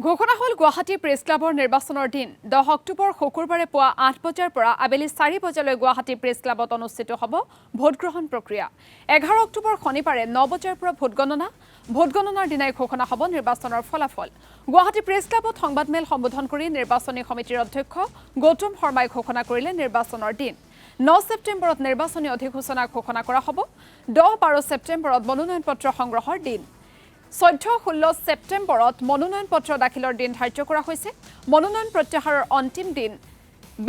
ঘোষণা হল গুৱাহাটী প্ৰেছ ক্লাবৰ নিৰ্বাচনৰ দিন 10 অক্টোবৰ শুকুৰবাৰে পুৱা 8 বজাৰ পৰা আবেলি 4 বজালৈ গুৱাহাটী প্ৰেছ ক্লাবত অনুষ্ঠিত হ'ব ভোটগ্ৰহণ প্ৰক্ৰিয়া। 11 অক্টোবৰ শনিবাৰে 9 বজাৰ পৰা ভোটগণনাৰ দিনাই ঘোষণা হ'ব নিৰ্বাচনৰ ফলাফল। গুৱাহাটী প্ৰেছ ক্লাবত সংবাদমেল সম্বোধন কৰি নিৰ্বাচনী সমিতিৰ অধ্যক্ষ গৌতম শৰ্মাই ঘোষণা কৰিলে নিৰ্বাচনৰ দিন। 9 ছেপ্টেম্বৰত নিৰ্বাচনী অধিসূচনা ঘোষণা কৰা হ'ব। 10-12 ছেপ্টেম্বৰত মনোনয়ন পত্ৰ সংগ্ৰহৰ দিন। 14-16 ছেপ্টেম্বৰত মনোনয়ন পত্ৰ দাখিলৰ দিন ধাৰ্য কৰা হৈছে। মনোনয়ন প্ৰত্যাহাৰৰ অন্তিম দিন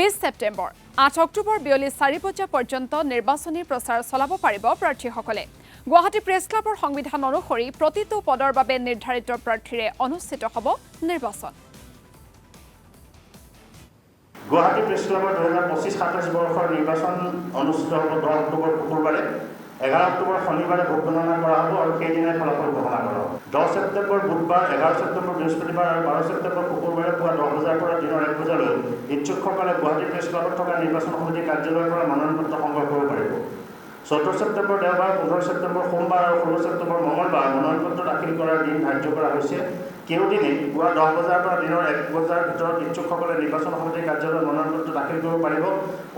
20 ছেপ্টেম্বৰ। 8 অক্টোবৰ বিয়লি 4 বজা পৰ্যন্ত নিৰ্বাচনী প্ৰচাৰ চলাব পাৰিব প্ৰাৰ্থীসকলে। গুৱাহাটী প্ৰেছ ক্লাবৰ সংবিধান অনুসৰি প্ৰতিটো পদৰ বাবে নিৰ্ধাৰিত প্ৰাৰ্থীৰে অনুষ্ঠিত হ'ব নিৰ্বাচন। গুৱাহাটী প্ৰেছ ক্লাবৰ 2025-27 বৰ্ষৰ নিৰ্বাচন অনুষ্ঠিত হ'ব 10 অক্টোবৰ শুকুৰবাৰে। 11 অক্টোবৰ শনিবাৰে ভোট গণনা কৰা হ'ব আৰু সেইদিনাই ফলাফল ঘোষণা কৰা হ'ব। 10 ছেপ্টেম্বৰ বুধবাৰ, 11 ছেপ্টেম্বৰ বৃহস্পতিবাৰ আৰু 12 ছেপ্টেম্বৰ শুকুৰবাৰে পুৱা 10 বজাৰ পৰা দিনৰ 1 বজালৈ ইচ্ছুকসকলে গুৱাহাটী প্ৰেছ ক্লাবত থকা নিৰ্বাচন সমিতি কাৰ্যালয়ৰ পৰা মনোনয়ন পত্ৰ সংগ্ৰহ কৰিব পাৰিব। 14 ছেপ্টেম্বৰ দেওবাৰ, 15 ছেপ্টেম্বৰ সোমবাৰ আৰু 16 ছেপ্টেম্বৰ মঙলবাৰ মনোনয়ন পত্ৰ দাখিল কৰাৰ দিন ধাৰ্য কৰা হৈছে। কেউদিনেই পুৱা 10 বজাৰ পৰা দিনৰ 1 বজাৰ ভিতৰত ইচ্ছুকসকলে নিৰ্বাচন সমিতিৰ কাৰ্যালয়ত মনোনয়ন পত্ৰ দাখিল কৰিব পাৰিব।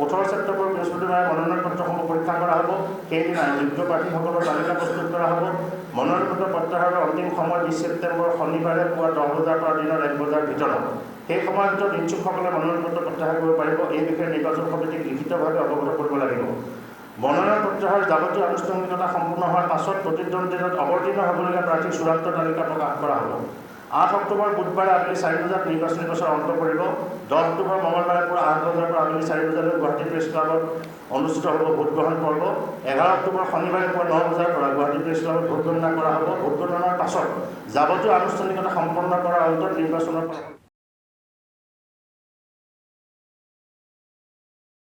18 ছেপ্টেম্বৰ বৃহস্পতিবাৰে মনোনয়ন পত্ৰসমূহ পৰীক্ষা কৰা হ'ব। সেইদিনাই যোগ্য প্ৰাৰ্থীসকলৰ তালিকা প্ৰস্তুত কৰা হ'ব। মনোনয়ন পত্ৰ প্ৰত্যাহাৰৰ অন্তিম সময় 20 ছেপ্টেম্বৰ শনিবাৰে পুৱা 10 বজাৰ পৰা দিনৰ 1 বজাৰ ভিতৰত। সেই সময়ৰ ভিতৰত ইচ্ছুকসকলে মনোনয়ন পত্ৰ প্ৰত্যাহাৰ কৰিব পাৰিব। এই বিষয়ে নিৰ্বাচন সমিতিক লিখিতভাৱে অৱগত কৰিব লাগিব। মনোনয়ন প্ৰত্যাহাৰৰ যাৱতীয় আনুষ্ঠানিকতা সম্পূৰ্ণ হোৱাৰ পাছত প্ৰতিদ্বন্দ্বিতাত অৱতীৰ্ণ হ'বলগীয়া প্ৰাৰ্থীৰ চূড়ান্ত তালিকা প্ৰকাশ কৰা হ'ব। 8 অক্টোবৰ বুধবাৰে আবেলি 4 বজাত নিৰ্বাচনী প্ৰচাৰ অন্ত পৰিব। 10 অক্টোবৰ মঙলবাৰে পুৱা 8 বজাৰ পৰা আবেলি 4 বজালৈ গুৱাহাটী প্ৰেছ ক্লাবত অনুষ্ঠিত হ'ব ভোটগ্ৰহণ পৰ্ব। 11 অক্টোবৰ শনিবাৰে পুৱা 9 বজাৰ পৰা গুৱাহাটী প্ৰেছ ক্লাবত ভোট গণনা কৰা হ'ব। ভোট গণনাৰ পাছত যাৱতীয় আনুষ্ঠানিকতা সম্পন্ন কৰাৰ অন্তত নিৰ্বাচনৰ